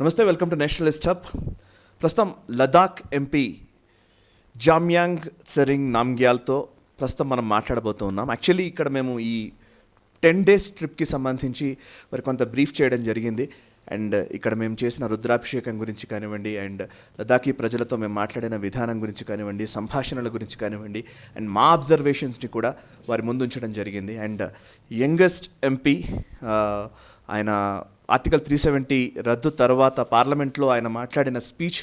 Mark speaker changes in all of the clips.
Speaker 1: నమస్తే, welcome to Nationalist hub. ప్రస్తుతం Ladakh MP జామ్యాంగ్ సెరింగ్ నామ్గ్యాల్తో ప్రస్తుతం మనం మాట్లాడబోతూ ఉన్నాం. యాక్చువల్లీ ఇక్కడ మేము ఈ 10 days ట్రిప్కి సంబంధించి మరి కొంత బ్రీఫ్ చేయడం జరిగింది. అండ్ ఇక్కడ మేము చేసిన రుద్రాభిషేకం గురించి కానివ్వండి, అండ్ లదాఖీ ప్రజలతో మేము మాట్లాడిన విధానం గురించి కానివ్వండి, సంభాషణల గురించి కానివ్వండి, అండ్ మా అబ్జర్వేషన్స్ని కూడా వారి ముందు ఉంచడం జరిగింది. అండ్ యంగెస్ట్ ఎంపీ ఆయన ఆర్టికల్ 370 రద్దు తర్వాత పార్లమెంట్లో ఆయన మాట్లాడిన స్పీచ్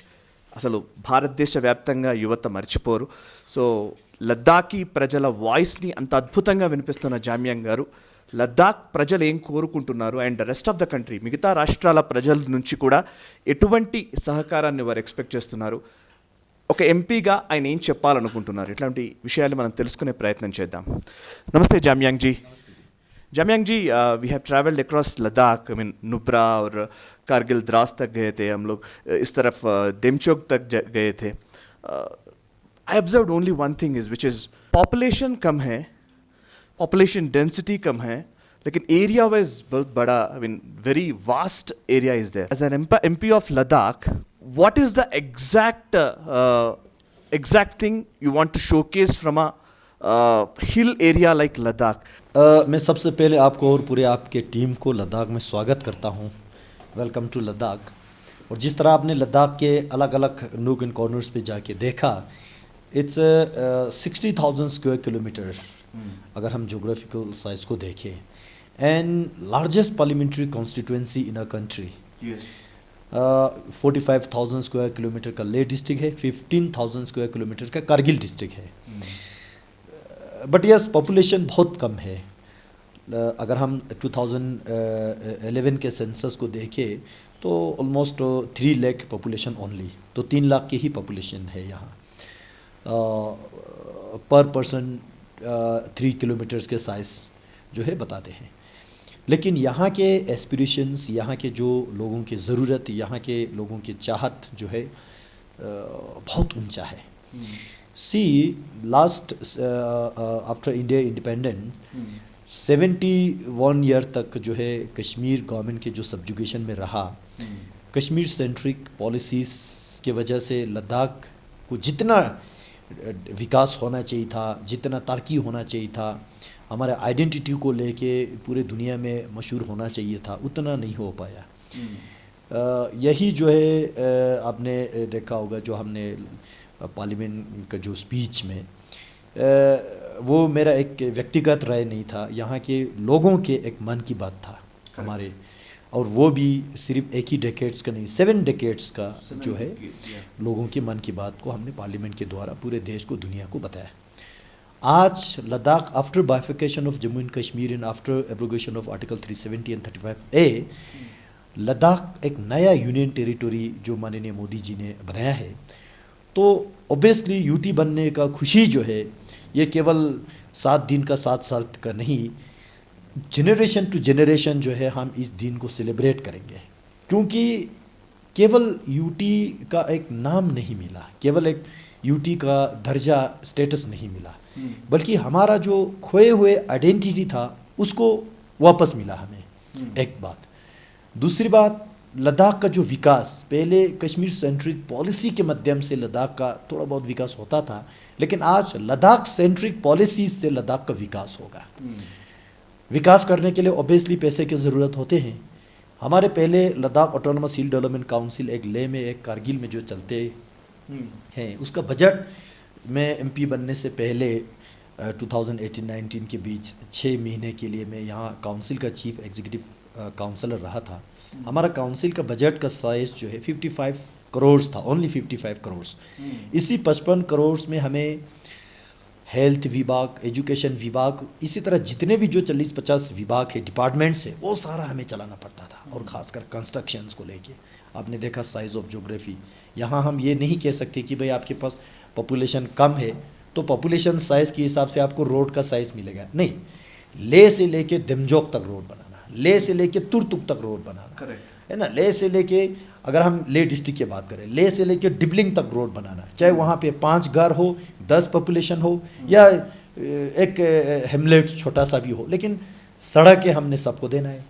Speaker 1: అసలు భారతదేశ వ్యాప్తంగా యువత మర్చిపోరు. సో లద్దాఖీ ప్రజల వాయిస్ని అంత అద్భుతంగా వినిపిస్తున్న జామ్యాంగ్ గారు లద్దాఖ్ ప్రజలు ఏం కోరుకుంటున్నారు and rest of the country మిగతా రాష్ట్రాల ప్రజల నుంచి కూడా ఎటువంటి సహకారాన్ని వారు ఎక్స్పెక్ట్ చేస్తున్నారు, ఒక ఎంపీగా ఆయన ఏం చెప్పాలనుకుంటున్నారు, ఇట్లాంటి విషయాలు మనం తెలుసుకునే ప్రయత్నం చేద్దాం. నమస్తే Jamyang ji. Jamyang ji, we have travelled across Ladakh. I mean Nubra और कारगिल द्रास तक गए थे हम लोग, इस तरफ देमचोक तक गए थे. I observed only one thing is which is population कम है, पॉपुलेशन डेंसिटी कम है, लेकिन एरिया वाइज बहुत बड़ा, I mean very vast area is there. As an MP of Ladakh, what is the exact thing you want to showcase from a hill area like Ladakh?
Speaker 2: मैं सबसे पहले आपको और पूरे आपके टीम को लद्दाख में स्वागत करता हूँ. Welcome to Ladakh. और जिस तरह आपने लद्दाख के अलग अलग नूक एंड कॉर्नर्स पे जाके देखा, इट्स 60,000 स्क्वायर किलोमीटर अगर हम जोग्राफिकल साइज को देखें, and largest parliamentary constituency in a country. 45,000 square kilometre का लेह डिस्ट्रिक्ट है, 15,000 स्क्वायर किलोमीटर का कारगिल डिस्ट्रिक्ट है. बट यस, पॉपुलेशन बहुत कम है. अगर हम 2011 के सेंसस को देखें तो ऑलमोस्ट 3 लाख पॉपुलेशन ओनली, तो 3 लाख की ही पॉपुलेशन है यहाँ. पर पर्सन 3 किलोमीटर्स के साइज़ जो है बताते हैं. लेकिन यहाँ के एस्पिरेशंस, यहाँ के जो लोगों की ज़रूरत, यहाँ के लोगों की चाहत जो है बहुत ऊंचा है. See, last after India independent, 71 year तक जो है कश्मीर गवर्नमेंट के जो सब्जुगेशन में रहा, कश्मीर सेंट्रिक पॉलिसीज़ के वजह से लद्दाख को जितना विकास होना चाहिए था, जितना तरक्की होना चाहिए था, हमारे आइडेंटिटी को लेके पूरे दुनिया में मशहूर होना चाहिए था, उतना नहीं हो पाया. यही जो है आपने देखा होगा, जो हमने पार्लियामेंट का जो स्पीच में, वो मेरा एक व्यक्तिगत राय नहीं था, यहाँ के लोगों के एक मन की बात था हमारे, और वो भी सिर्फ एक ही डेकेड्स का नहीं, 7 डेकेड्स का जो है लोगों के मन की बात को हमने पार्लियामेंट के द्वारा पूरे देश को, दुनिया को बताया. आज Ladakh after बाइफिकेशन of Jammu and Kashmir and after abrogation of article 370 and 35A, Ladakh एक नया यूनियन टेरिटरी जो माननीय मोदी जी ने बनाया है. तो ऑब्वियसली यूटी बनने का खुशी जो है ये केवल 7 दिन का 7 साल का नहीं, जनरेशन टू जनरेशन जो है हम इस दिन को सेलिब्रेट करेंगे. क्योंकि केवल यूटी का एक नाम नहीं मिला, केवल एक यूटी का दर्जा स्टेटस नहीं मिला, बल्कि हमारा जो खोए हुए आइडेंटिटी था उसको वापस मिला हमें. एक बात. दूसरी बात, लद्दाख का जो विकास, पहले कश्मीर सेंट्रिक पॉलिसी के माध्यम से लद्दाख का थोड़ा बहुत विकास होता था, लेकिन आज लद्दाख सेंट्रिक पॉलिसीज से लद्दाख का विकास होगा. विकास करने के लिए ऑब्वियसली पैसे की ज़रूरत होते हैं. हमारे पहले लद्दाख ऑटोनोमस हिल डेवलपमेंट काउंसिल एक लेह में, एक कारगिल में जो चलते हैं, उसका बजट में एमपी बनने से पहले 2018-19 के बीच 6 महीने के लिए मैं यहाँ काउंसिल का चीफ एग्जीक्यूटिव काउंसलर रहा था. हमारा काउंसिल का बजट का साइज़ जो है 55 करोड़ था, ओनली 55 करोड़. इसी 55 करोड़ में हमें हेल्थ विभाग, एजुकेशन विभाग, इसी तरह जितने भी जो 40-50 विभाग है, डिपार्टमेंट्स है, वो सारा हमें चलाना पड़ता था. और ख़ासकर कंस्ट्रक्शंस को लेके आपने देखा साइज़ ऑफ जोग्राफी. यहाँ हम ये नहीं कह सकते कि भाई आपके पास पॉपुलेशन कम है तो पॉपुलेशन साइज़ के हिसाब से आपको रोड का साइज़ मिलेगा. नहीं, लेह से लेके देमचोक तक रोड बनाना, लेह से लेके तुर्तुक तक रोड बनाना, है ना. लेह से लेके, अगर हम लेह डिस्ट्रिक्ट की बात करें, लेह से लेके डिबलिंग तक रोड बनाना, चाहे वहाँ पे 5 घर हो, 10 पॉपुलेशन हो, या एक हेमलेट छोटा सा भी हो, लेकिन सड़कें हमने सबको देना है.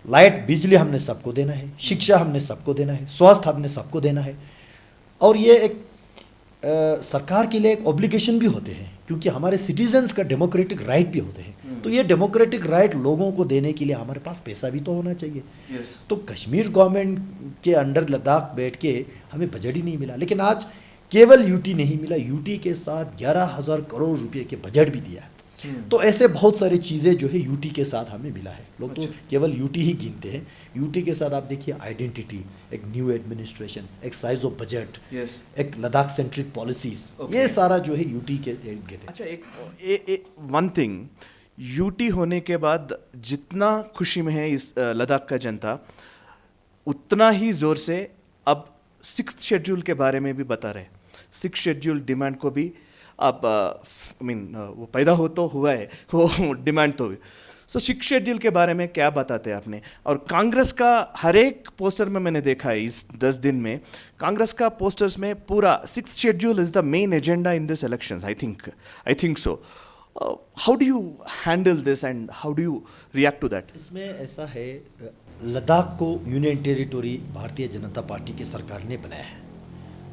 Speaker 2: लाइट बिजली हमने सबको देना है, शिक्षा हमने सबको देना है, स्वास्थ्य हमने सबको देना है। और ये एक सरकार के लिए एक ऑब्लिगेशन भी होते हैं, क्योंकि हमारे सिटीजन्स का डेमोक्रेटिक राइट भी होते हैं। तो ये डेमोक्रेटिक राइट लोगों को देने के लिए हमारे पास पैसा भी तो होना चाहिए। तो कश्मीर गवर्नमेंट के अंडर लद्दाख बैठ के हमें बजट ही नहीं मिला, लेकिन आज केवल यूटी नहीं मिला, यूटी के साथ 11,000 करोड़ रुपए के बजट भी दिया। तो ऐसे बहुत सारी चीज़ें जो है यूटी के साथ हमें मिला है। लोग तो केवल यूटी ही गिनते हैं। यूटी के साथ आप देखिए आइडेंटिटी, एक न्यू एडमिनिस्ट्रेशन, एक साइज ऑफ बजट, एक लद्दाख सेंट्रिक पॉलिसीज, ये सारा जो है यूटी के इर्द गिर्द है।
Speaker 1: अच्छा, एक वन थिंग, यूटी होने के बाद जितना खुशी में है इस लद्दाख का जनता, उतना ही जोर से अब 6th शेड्यूल के बारे में भी बता रहे। 6th शेड्यूल डिमांड को भी अब वो पैदा हो तो हुआ है, वो डिमांड तो भी। सो 6th शेड्यूल के बारे में क्या बताते हैं आपने? और कांग्रेस का हर एक पोस्टर में मैंने देखा है इस 10 दिन में, कांग्रेस का पोस्टर्स में पूरा 6th schedule is the main agenda in this elections. I think so. How do you handle this and how do you react to that?
Speaker 2: इसमें ऐसा है, लद्दाख को union territory Bharatiya Janata party की सरकार ने बनाया है,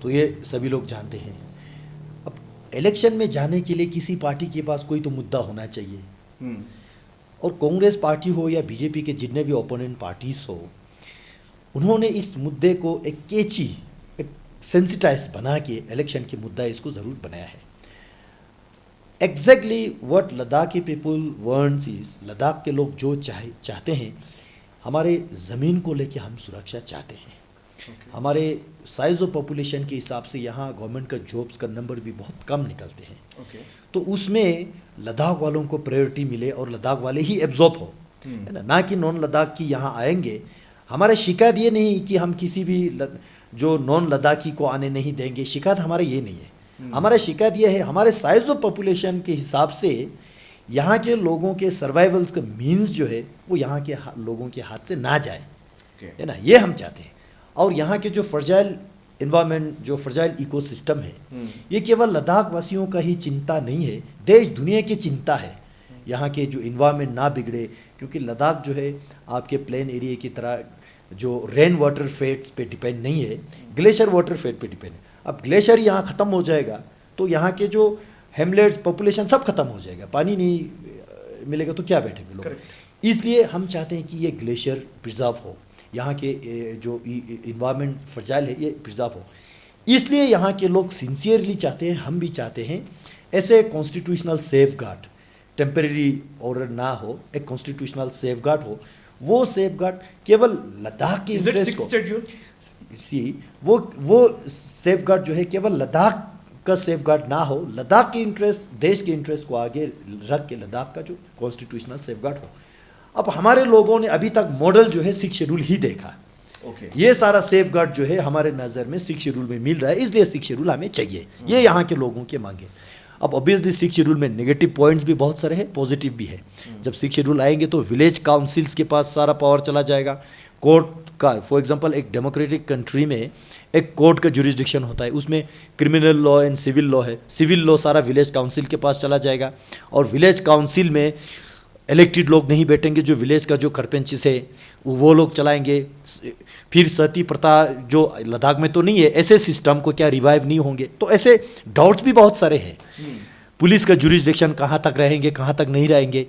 Speaker 2: तो ये सभी लोग जानते हैं। अब इलेक्शन में जाने के लिए किसी पार्टी के पास कोई तो मुद्दा होना चाहिए, और कांग्रेस पार्टी हो या बीजेपी के जितने भी ओपोनेंट पार्टीज हो, उन्होंने इस मुद्दे को एक कैची, एक सेंसिटाइज बना के इलेक्शन के मुद्दा इसको ज़रूर बनाया है। Exactly what Ladakhi people wants is, Ladakh के लोग जो चाहते हैं, हमारे ज़मीन को लेके हम सुरक्षा चाहते हैं। हमारे साइज ऑफ पॉपुलेशन के हिसाब से यहाँ गवर्नमेंट का जॉब्स का नंबर भी बहुत कम निकलते हैं। तो उसमें लद्दाख वालों को प्रायोरिटी मिले और लद्दाख वाले ही एब्जॉर्ब हो, है ना कि नॉन लद्दाख की यहाँ आएंगे। हमारे शिकायत ये नहीं कि हम किसी भी जो नॉन लद्दाखी को आने नहीं देंगे, शिकायत हमारे ये नहीं है। हमारा शिकायत ये है, हमारे साइज ऑफ पॉपुलेशन के हिसाब से यहाँ के लोगों के सर्वाइवल का मीन्स जो है वो यहाँ के लोगों के हाथ से ना जाए, है ना, ये हम चाहते हैं। और यहाँ के जो फ्रजाइल इन्वायरमेंट, जो फ्रजाइल इकोसिस्टम है, ये केवल लद्दाख वासियों का ही चिंता नहीं है, देश दुनिया की चिंता है। यहाँ के जो इन्वायरमेंट ना बिगड़े, क्योंकि लद्दाख जो है आपके प्लेन एरिया की तरह जो रेन वाटर फेट्स पे डिपेंड नहीं है, ग्लेशियर वाटर फेट पे डिपेंड है। अब ग्लेशियर यहाँ ख़त्म हो जाएगा तो यहाँ के जो हेमलेट्स पॉपुलेशन सब खत्म हो जाएगा, पानी नहीं मिलेगा तो क्या बैठेंगे लोग। इसलिए हम चाहते हैं कि ये ग्लेशियर प्रिजर्व हो, यहाँ के जो इन्वायरमेंट फ्रजाइल है ये प्रिजर्व हो। इसलिए यहाँ के लोग सिंसियरली चाहते हैं, हम भी चाहते हैं, ऐसे कॉन्स्टिट्यूशनल सेफगार्ड, टेम्परेरी ऑर्डर ना हो, एक कॉन्स्टिट्यूशनल सेफगार्ड हो। वो सेफगार्ड केवल लद्दाख के इंटरेस्ट को, वो सेफगार्ड जो है केवल लद्दाख का सेफगार्ड ना हो, लद्दाख के इंटरेस्ट, देश के इंटरेस्ट को आगे रख के लद्दाख का जो कॉन्स्टिट्यूशनल सेफगार्ड हो। अब हमारे लोगों ने अभी तक मॉडल जो है 6th शेड्यूल ही देखा। ये सारा सेफगार्ड जो है हमारे नज़र में 6th शेड्यूल में मिल रहा है, इसलिए 6th शेड्यूल हमें चाहिए, ये यहाँ के लोगों के मांगे। अब ऑब्वियसली 6th शेड्यूल में नेगेटिव पॉइंट्स भी बहुत सारे हैं, पॉजिटिव भी है। जब 6th शेड्यूल आएंगे तो विलेज काउंसिल्स के पास सारा पावर चला जाएगा। कोर्ट का, फॉर एग्जांपल, एक डेमोक्रेटिक कंट्री में एक कोर्ट का जुरिस्डिक्शन होता है, उसमें criminal law and civil law है। सिविल लॉ सारा विलेज काउंसिल के पास चला जाएगा, और विलेज काउंसिल में इलेक्टेड लोग नहीं बैठेंगे, जो विलेज का जो सरपंच है वो लोग चलाएंगे। फिर सती प्रथा जो लद्दाख में तो नहीं है, ऐसे सिस्टम को क्या रिवाइव नहीं होंगे? तो ऐसे डाउट्स भी बहुत सारे हैं। पुलिस का जुरिस्डिक्शन कहाँ तक रहेंगे, कहाँ तक नहीं रहेंगे।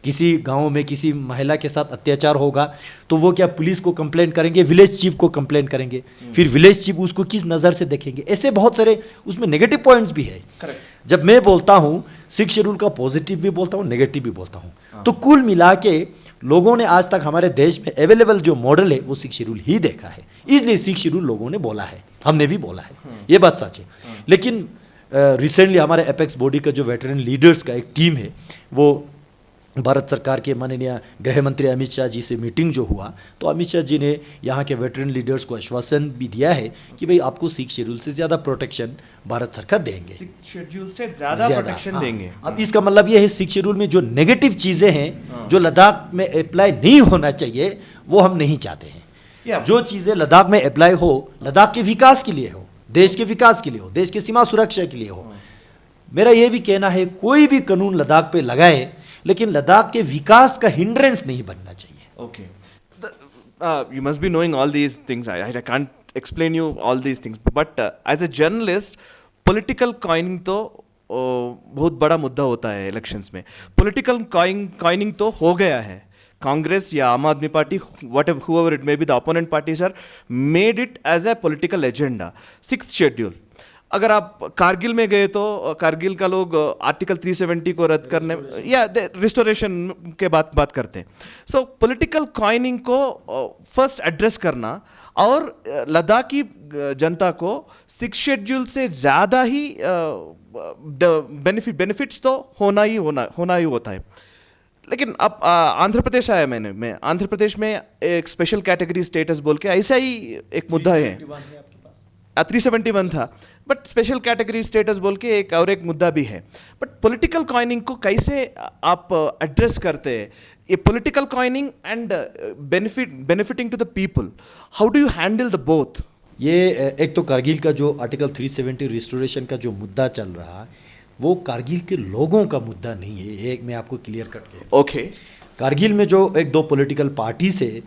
Speaker 2: किसी गांव में किसी महिला के साथ अत्याचार होगा तो वो क्या पुलिस को कंप्लेंट करेंगे, विलेज चीफ को कंप्लेंट करेंगे, फिर विलेज चीफ उसको किस नज़र से देखेंगे? ऐसे बहुत सारे उसमें नेगेटिव पॉइंट्स भी है। जब मैं बोलता हूँ 6th शेड्यूल का पॉजिटिव भी बोलता हूँ, नेगेटिव भी बोलता हूँ। तो कुल मिला के लोगों ने आज तक हमारे देश में अवेलेबल जो मॉडल है वो 6th शेड्यूल ही देखा है, इसलिए 6th शेड्यूल लोगों ने बोला है, हमने भी बोला है, ये बात सच है। लेकिन रिसेंटली हमारे एपेक्स बॉडी का जो वेटरन लीडर्स का एक टीम है, वो भारत सरकार के माननीय गृह मंत्री अमित शाह जी से मीटिंग जो हुआ, तो अमित शाह जी ने यहाँ के वेटरन लीडर्स को आश्वासन भी दिया है कि भाई आपको 6th शेड्यूल से ज़्यादा प्रोटेक्शन भारत सरकार देंगे,
Speaker 1: 6th शेड्यूल से ज़्यादा प्रोटेक्शन देंगे।
Speaker 2: अब इसका मतलब ये है 6th शेड्यूल में जो नेगेटिव चीज़ें हैं जो लद्दाख में अप्लाई नहीं होना चाहिए वो हम नहीं चाहते हैं। जो चीज़ें लद्दाख में अप्लाई हो, लद्दाख के विकास के लिए हो, देश के विकास के लिए हो, देश की सीमा सुरक्षा के लिए हो। मेरा ये भी कहना है कोई भी कानून लद्दाख पे लगाए, लेकिन लद्दाख के विकास का हिंड्रेंस नहीं बनना चाहिए।
Speaker 1: Okay, you must be knowing all these things. I can't explain you all these things. But as a journalist, political coining तो बहुत बड़ा मुद्दा होता है इलेक्शंस में. Political coining तो हो गया है. कांग्रेस या आम आदमी party, whoever it may be, the opponent parties are made it as a political agenda. 6th schedule. अगर आप कारगिल में गए तो कारगिल का लोग आर्टिकल 370 को रद्द करने या रिस्टोरेशन के बात करते हैं. सो पॉलिटिकल कॉइनिंग को फर्स्ट एड्रेस करना और लद्दाख की जनता को 6 शेड्यूल से ज़्यादा ही बेनिफिट्स तो होना ही होता है. लेकिन अब आंध्र प्रदेश आया मैं आंध्र प्रदेश में एक स्पेशल कैटेगरी स्टेटस बोल के ऐसा ही एक मुद्दा है. 371 था, बट स्पेशल कैटेगरी स्टेटस बोल के एक मुद्दा भी है. बट पॉलिटिकल कॉइनिंग को कैसे आप एड्रेस करते हैं? ये political coining and benefiting to the people, how do you handle the both?
Speaker 2: ये एक तो कारगिल का जो आर्टिकल 370 रिस्टोरेशन का जो मुद्दा चल रहा है वो कारगिल के लोगों का मुद्दा नहीं है. ये एक मैं आपको क्लियर कट के
Speaker 1: ओके.
Speaker 2: कारगिल में जो एक दो पॉलिटिकल पार्टी से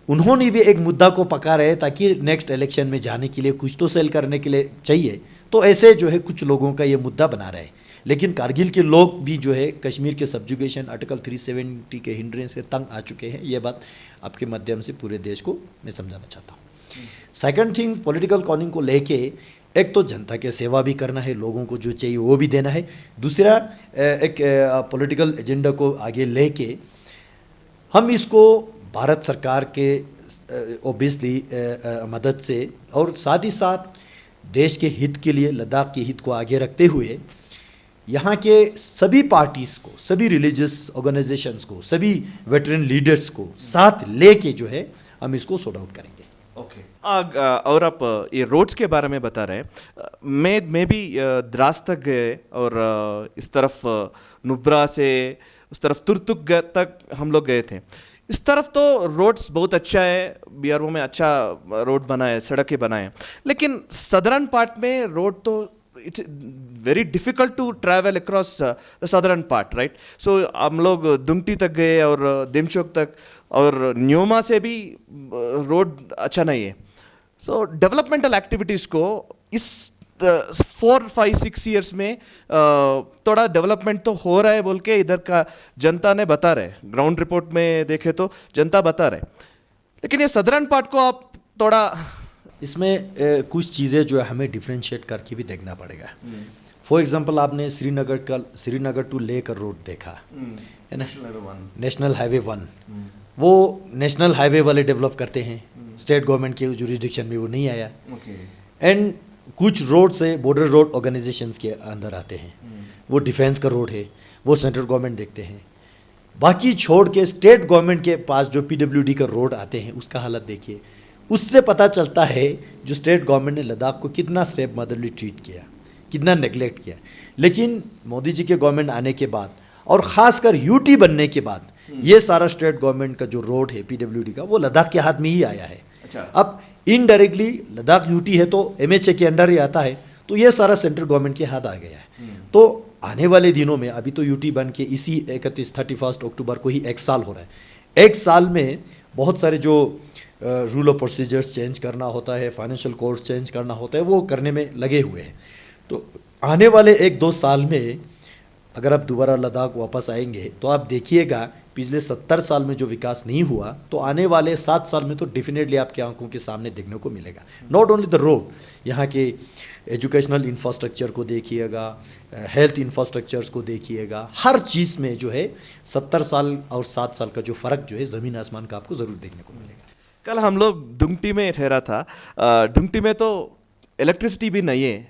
Speaker 2: उन्होंने भी एक मुद्दा को पका रहे ताकि नेक्स्ट इलेक्शन में जाने के लिए कुछ तो सेल करने के लिए चाहिए, तो ऐसे जो है कुछ लोगों का ये मुद्दा बना रहे. लेकिन कारगिल के लोग भी जो है कश्मीर के सब्जुगेशन आर्टिकल 370 के हिंड्रेंस से तंग आ चुके हैं. ये बात आपके माध्यम से पूरे देश को मैं समझाना चाहता हूँ. सेकंड थिंग, पॉलिटिकल कॉनिंग को लेके एक तो जनता के सेवा भी करना है, लोगों को जो चाहिए वो भी देना है. दूसरा एक पॉलिटिकल एजेंडा को आगे लेके हम इसको भारत सरकार के ओबियसली मदद से और साथ ही साथ देश के हित के लिए लद्दाख के हित को आगे रखते हुए यहाँ के सभी पार्टीज़ को, सभी रिलीजियस ऑर्गेनाइजेशंस को, सभी वेटरन लीडर्स को साथ लेके जो है हम इसको सॉर्ट आउट करेंगे.
Speaker 1: ओके. और आप ये रोड्स के बारे में बता रहे हैं. मैं भी द्रास तक गए और इस तरफ नुब्रा से उस तरफ तुर्तुक तक हम लोग गए थे. इस तरफ तो रोड्स बहुत अच्छा है, बीआरओ में अच्छा रोड बना है, सड़कें बनाए हैं. लेकिन सदर्न पार्ट में रोड तो it's very difficult to travel across the southern part, right? So हम लोग दुमटी तक गए और दिमचोक तक, और न्योमा से भी रोड अच्छा नहीं है. सो डेवलपमेंटल एक्टिविटीज़ को इस 4-5-6 ईयर्स में थोड़ा डेवलपमेंट तो हो रहा है बोल के इधर का जनता ने बता रहे. ग्राउंड रिपोर्ट में देखे तो जनता बता रहे. लेकिन ये सदर्न पार्ट को आप थोड़ा
Speaker 2: इसमें कुछ चीज़ें जो है हमें डिफ्रेंशिएट करके भी देखना पड़ेगा. फॉर एग्जांपल आपने श्रीनगर टू लेह का रोड देखा है ना, नेशनल हाईवे 1. वो नेशनल हाईवे वाले डेवलप करते हैं, स्टेट गवर्नमेंट के जुरिस्डिक्शन में वो नहीं आया. एंड कुछ रोड से बॉर्डर रोड ऑर्गेनाइजेशंस के अंदर आते हैं, वो डिफेंस का रोड है, वो सेंट्रल गवर्नमेंट देखते हैं. बाकी छोड़ के स्टेट गवर्नमेंट के पास जो पीडब्ल्यूडी का रोड आते हैं उसका हालत देखिए. उससे पता चलता है जो स्टेट गवर्नमेंट ने लद्दाख को कितना स्टेप मदरली ट्रीट किया, कितना नेग्लेक्ट किया. लेकिन मोदी जी के गवर्नमेंट आने के बाद और ख़ासकर यूटी बनने के बाद ये सारा स्टेट गवर्नमेंट का जो रोड है पीडब्ल्यूडी का वो लद्दाख के हाथ में ही आया है. अच्छा. अब इनडायरेक्टली लद्दाख यूटी है तो एमएचए के अंडर ही आता है, तो ये सारा सेंट्रल गवर्नमेंट के हाथ आ गया है. तो आने वाले दिनों में अभी तो यूटी बन के इसी 31 अक्टूबर को ही 1 साल हो रहा है. 1 साल में बहुत सारे जो रूल ऑफ प्रोसीजर्स चेंज करना होता है, फाइनेंशियल कोर्स चेंज करना होता है, वो करने में लगे हुए हैं. तो आने वाले 1-2 साल में अगर आप दोबारा लद्दाख वापस आएंगे तो आप देखिएगा पिछले 70 साल में जो विकास नहीं हुआ तो आने वाले 7 साल में तो डेफिनेटली आपकी आंखों के सामने देखने को मिलेगा. नॉट ओनली द रोड, यहाँ के एजुकेशनल इंफ्रास्ट्रक्चर को देखिएगा, हेल्थ इंफ्रास्ट्रक्चर्स को देखिएगा, हर चीज़ में जो है 70 साल और 7 साल का जो फ़र्क जो है ज़मीन आसमान का आपको ज़रूर देखने को मिलेगा.
Speaker 1: कल हम लोग दुमटी में ठहरा था. दुमटी में तो इलेक्ट्रिसिटी भी नहीं है.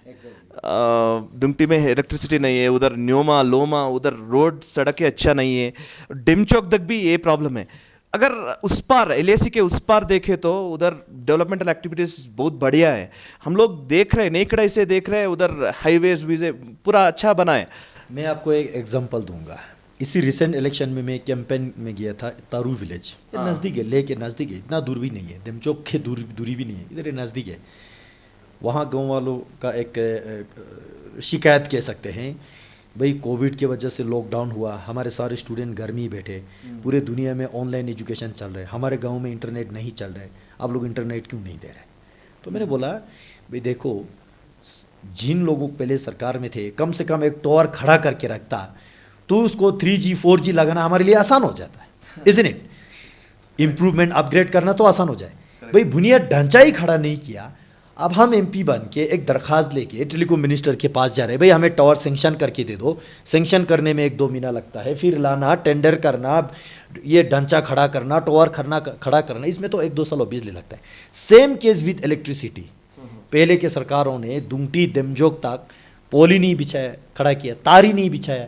Speaker 1: दुमटी में इलेक्ट्रिसिटी नहीं है. उधर न्योमा लोमा उधर रोड सड़कें अच्छा नहीं है. डिमचौक तक भी ये प्रॉब्लम है. अगर उस पार एलएसी के उस पार देखे तो उधर डेवलपमेंटल एक्टिविटीज़ बहुत बढ़िया है. हम लोग देख रहे हैं, नेकड़े से देख रहे हैं, उधर हाईवेज वीजे पूरा अच्छा बना है.
Speaker 2: मैं आपको एक एग्जांपल दूंगा. इसी रिसेंट इलेक्शन में मैं कैंपेन में गया था तारू विलेज. ये नज़दीक है, ले के नज़दीक है, इतना दूर भी नहीं है. दिमचौक के दूरी भी नहीं है, इधर नज़दीक है. वहाँ गाँव वालों का एक शिकायत कह सकते हैं भाई कोविड की वजह से लॉकडाउन हुआ, हमारे सारे स्टूडेंट घर में ही बैठे, पूरे दुनिया में ऑनलाइन एजुकेशन चल रहा है, हमारे गांव में इंटरनेट नहीं चल रहा है, आप लोग इंटरनेट क्यों नहीं दे रहे? तो मैंने बोला भाई देखो, जिन लोगों पहले सरकार में थे, कम से कम एक टावर खड़ा करके रखता तो उसको 3G 4G लगाना हमारे लिए आसान हो जाता है, इज़न्ट इट? इम्प्रूवमेंट अपग्रेड करना तो आसान हो जाए। भाई बुनियाद ढांचा ही खड़ा नहीं किया। अब हम MP बन के एक दरख्वास्त लेके टेलीकॉम मिनिस्टर के पास जा रहे हैं, भाई हमें टावर सेंक्शन करके दे दो। सेंक्शन करने में 1-2 महीना लगता है, फिर लाना, टेंडर करना, ये ढांचा खड़ा करना, टावर खड़ा करना, इसमें तो 1-2 साल ऑब्वियसली लगता है। Same case with electricity. पहले के सरकारों ने दुमटी देमजोग तक पोल ही नहीं बिछाया, खड़ा किया, तार ही नहीं बिछाया,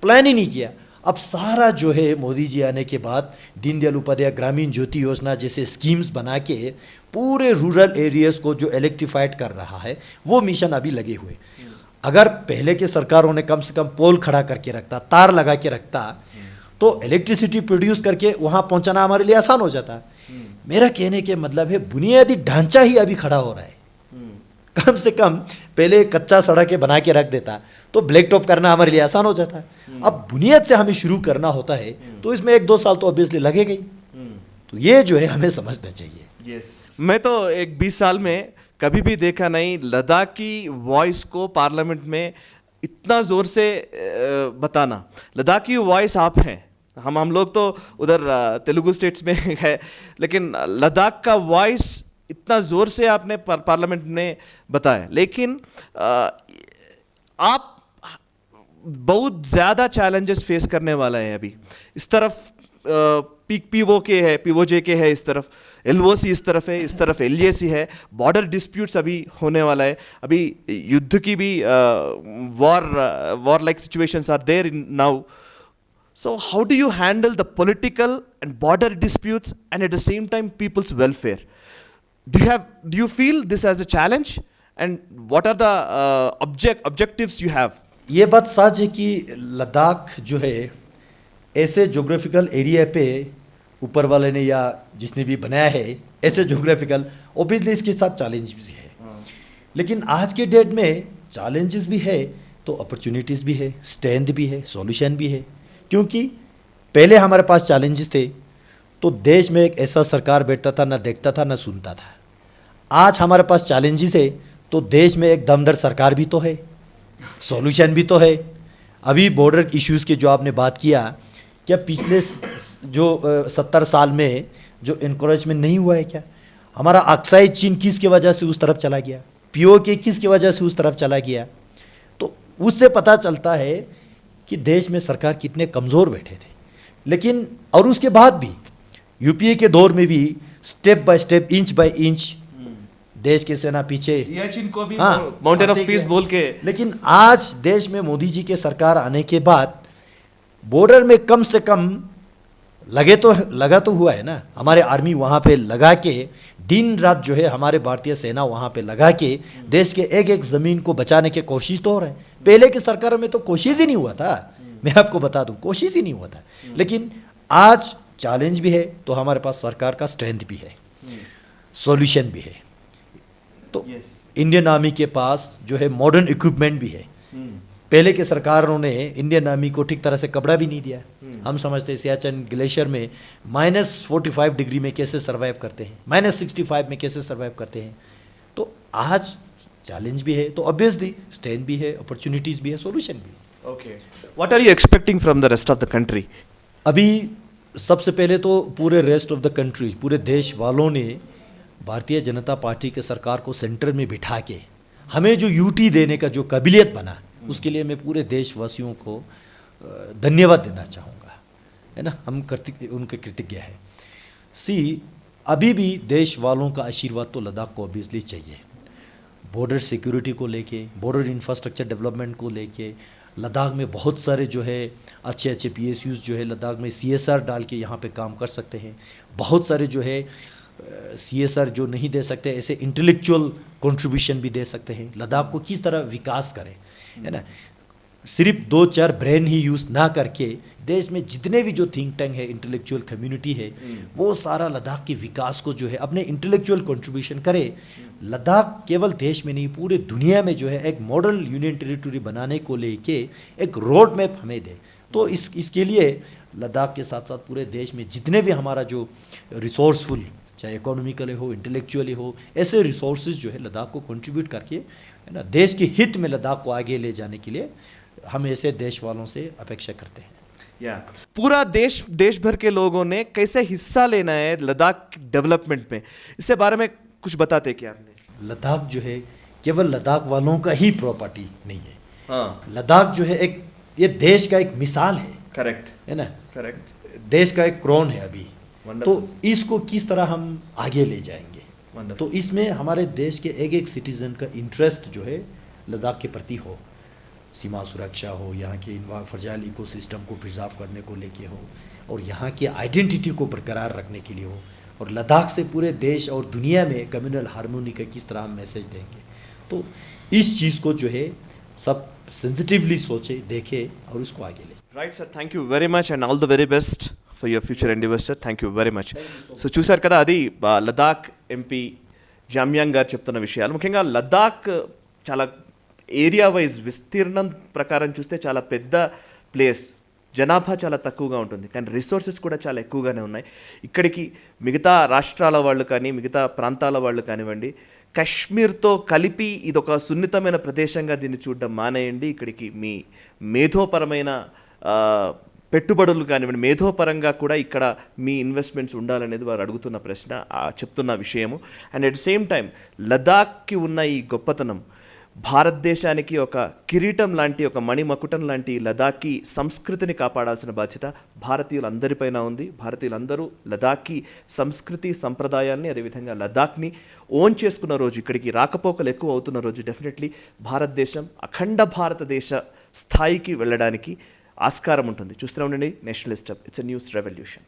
Speaker 2: प्लान ही नहीं किया। अब सारा जो है मोदी जी आने के बाद दीनदयाल उपाध्याय ग्रामीण ज्योति योजना जैसे स्कीम्स बना के पूरे रूरल एरियाज को जो इलेक्ट्रीफाइड कर रहा है, वो मिशन अभी लगे हुए। अगर पहले के सरकारों ने कम से कम पोल खड़ा करके रखता, तार लगा के रखता, तो इलेक्ट्रिसिटी प्रोड्यूस करके वहाँ पहुँचाना हमारे लिए आसान हो जाता। मेरा कहने के मतलब है बुनियादी ढांचा ही अभी खड़ा हो रहा है। कम से कम पहले कच्चा सड़क बना के रख देता तो ब्लैक टॉप करना हमारे लिए आसान हो जाता। अब बुनियाद से हमें शुरू करना होता है तो इसमें 1-2 साल तो ऑब्वियसली लगेगा ही। तो ये जो है हमें समझना चाहिए।
Speaker 1: yes. मैं तो एक 20 साल में कभी भी देखा नहीं लद्दाख की वॉइस को पार्लियामेंट में इतना जोर से बताना। लद्दाख की वॉइस आप हैं, हम लोग तो उधर तेलुगु स्टेट्स में है, लेकिन लद्दाख का वॉइस इतना जोर से आपने पार्लियामेंट में बताया। लेकिन आप बहुत ज़्यादा चैलेंजेस फेस करने वाला है अभी। इस तरफ पीओके है, पीओजे के है, इस तरफ LOC इस तरफ है, इस तरफ LAC है। बॉर्डर डिस्प्यूट्स अभी होने वाला है, अभी युद्ध की भी war like situations are there in now. So how do you handle the political and border disputes and at the same time people's welfare? Do you feel this as a challenge and what are the objectives you have?
Speaker 2: ये बात सच है कि लद्दाख जो है ऐसे geographical area पे ऊपर वाले ने या जिसने भी बनाया है ऐसे जोग्राफिकल, ऑब्वियसली इसके साथ चैलेंज भी है। लेकिन आज के डेट में चैलेंजेस भी है तो अपॉर्चुनिटीज़ भी है, स्ट्रेंथ भी है, सॉल्यूशन भी है। क्योंकि पहले हमारे पास चैलेंजेस थे तो देश में एक ऐसा सरकार बैठता था, ना देखता था ना सुनता था। आज हमारे पास चैलेंजेस है तो देश में एक दमदार सरकार भी तो है, सॉल्यूशन भी तो है। अभी बॉर्डर इश्यूज़ की जो आपने बात किया, क्या पिछले जो 70 साल में जो इनक्रोचमेंट नहीं हुआ है क्या? हमारा अक्साई चीन किसकी वजह से उस तरफ चला गया, पीओके किसकी वजह से उस तरफ चला गया? तो उससे पता चलता है कि देश में सरकार कितने कमज़ोर बैठे थे। लेकिन और उसके बाद भी यूपीए के दौर में भी step by step, inch by inch देश की सेना पीछे,
Speaker 1: सियाचिन को भी माउंटेन ऑफ पीस बोल के।
Speaker 2: लेकिन आज देश में मोदी जी के सरकार आने के बाद बॉर्डर में कम से कम लगा तो हुआ है ना। हमारे आर्मी वहाँ पे लगा के दिन रात जो है हमारे भारतीय सेना वहाँ पे लगा के देश के एक एक ज़मीन को बचाने की कोशिश तो हो रहा है। पहले की सरकार में तो कोशिश ही नहीं हुआ था, मैं आपको बता दूं, कोशिश ही नहीं हुआ था। लेकिन आज चैलेंज भी है तो हमारे पास सरकार का स्ट्रेंथ भी है, सॉल्यूशन भी है। तो इंडियन आर्मी के पास जो है मॉडर्न इक्विपमेंट भी है। पहले के सरकारों ने इंडियन आर्मी को ठीक तरह से कपड़ा भी नहीं दिया। हम समझते हैं सियाचिन ग्लेशियर में -45 डिग्री में कैसे सर्वाइव करते हैं, -65 में कैसे सर्वाइव करते हैं। तो आज चैलेंज भी है तो ऑब्वियसली स्ट्रेंथ भी है, अपॉर्चुनिटीज़ भी है, सॉल्यूशन भी है।
Speaker 1: Okay, what are you expecting from the rest of the country?
Speaker 2: अभी सबसे पहले तो पूरे रेस्ट ऑफ द कंट्री, पूरे देश वालों ने भारतीय जनता पार्टी के सरकार को सेंटर में बिठा के हमें जो यूटी देने का जो काबिलियत बना, उसके लिए मैं पूरे देशवासियों को धन्यवाद देना चाहूँगा, है ना। हम उनके कृतज्ञ हैं। अभी भी देश वालों का आशीर्वाद तो लद्दाख को ऑब्वियसली चाहिए। बॉर्डर सिक्योरिटी को लेके, बॉर्डर इंफ्रास्ट्रक्चर डेवलपमेंट को लेके लद्दाख में बहुत सारे जो है अच्छे अच्छे PSUs जो है लद्दाख में CSR डाल के यहाँ पे काम कर सकते हैं। बहुत सारे जो है CSR जो नहीं दे सकते ऐसे इंटेलेक्चुअल कंट्रीब्यूशन भी दे सकते हैं। लद्दाख को किस तरह विकास करें, है ना। सिर्फ 2-4 ब्रेन ही यूज़ ना करके देश में जितने भी जो थिंक टैंक है, इंटेलेक्चुअल कम्युनिटी है, वो सारा लद्दाख के विकास को जो है अपने इंटेलेक्चुअल कंट्रीब्यूशन करे लद्दाख केवल देश में नहीं पूरे दुनिया में जो है एक मॉडल यूनियन टेरिटरी बनाने को लेके एक रोड मैप हमें दे। तो इसके लिए लद्दाख के साथ साथ पूरे देश में जितने भी हमारा जो रिसोर्सफुल, चाहे इकोनॉमिकली हो, इंटेलेक्चुअली हो, ऐसे रिसोर्सेज जो है लद्दाख को कंट्रीब्यूट करके, है ना, देश के हित में लद्दाख को आगे ले जाने के लिए हम ऐसे देश वालों से अपेक्षा करते हैं।
Speaker 1: पूरा देश भर के लोगों ने कैसे हिस्सा लेना है लद्दाख डेवलपमेंट में, इससे बारे में कुछ बताते क्या आपने?
Speaker 2: लद्दाख जो है केवल लद्दाख वालों का ही प्रॉपर्टी नहीं है।
Speaker 1: हाँ,
Speaker 2: लद्दाख जो है एक ये देश का एक मिसाल है,
Speaker 1: करेक्ट
Speaker 2: है ना,
Speaker 1: करेक्ट।
Speaker 2: देश का एक क्रोन है अभी।
Speaker 1: Wonderful.
Speaker 2: तो इसको किस तरह हम आगे ले जाएंगे,
Speaker 1: Wonderful.
Speaker 2: तो इसमें हमारे देश के एक एक सिटीजन का इंटरेस्ट जो है लद्दाख के प्रति हो, सीमा सुरक्षा हो, यहाँ के फ्रजाइल इकोसिस्टम को प्रिजर्व करने को लेके हो, और यहाँ की आइडेंटिटी को बरकरार रखने के लिए हो, और लद्दाख से पूरे देश और दुनिया में कम्युनल हार्मोनी का किस तरह हम मैसेज देंगे। तो इस चीज़ को जो है सब सेंसिटिवली सोचे, देखे और उसको आगे ले।
Speaker 1: Right sir, thank you very much and all the very best for your future endeavours sir. Thank you very much. So చూశారు కదా, అది లదాఖ్ ఎంపీ జామ్యాంగ్ గారు చెప్తున్న విషయాలు. ముఖ్యంగా లదాఖ్ చాలా ఏరియా వైజ్ విస్తీర్ణం ప్రకారం చూస్తే చాలా పెద్ద ప్లేస్, జనాభా చాలా తక్కువగా ఉంటుంది, కానీ రిసోర్సెస్ కూడా చాలా ఎక్కువగానే ఉన్నాయి. ఇక్కడికి మిగతా రాష్ట్రాల వాళ్ళు కానీ మిగతా ప్రాంతాల వాళ్ళు కానివ్వండి, కశ్మీర్తో కలిపి ఇదొక సున్నితమైన ప్రదేశంగా దీన్ని చూడడం మానేయండి. ఇక్కడికి మీ మేధోపరమైన పెట్టుబడులు కానివ్వండి, మేధోపరంగా కూడా ఇక్కడ మీ ఇన్వెస్ట్మెంట్స్ ఉండాలనేది వారు అడుగుతున్న ప్రశ్న, చెప్తున్న విషయము. అండ్ అట్ సేమ్ టైం లదాఖ్కి ఉన్న ఈ గొప్పతనం భారతదేశానికి ఒక కిరీటం లాంటి, ఒక మణిమకుటం లాంటి లదాఖీ సంస్కృతిని కాపాడాల్సిన బాధ్యత భారతీయులందరిపైన ఉంది. భారతీయులందరూ లదాఖీ సంస్కృతి సంప్రదాయాల్ని, అదేవిధంగా లదాఖ్ని ఓన్ చేసుకున్న రోజు, ఇక్కడికి రాకపోకలు ఎక్కువ అవుతున్న రోజు డెఫినెట్లీ భారతదేశం అఖండ భారతదేశ స్థాయికి వెళ్ళడానికి ఆస్కారం ఉంటుంది. చూస్తూనే ఉండండి Nationalist hub. It's a news revolution.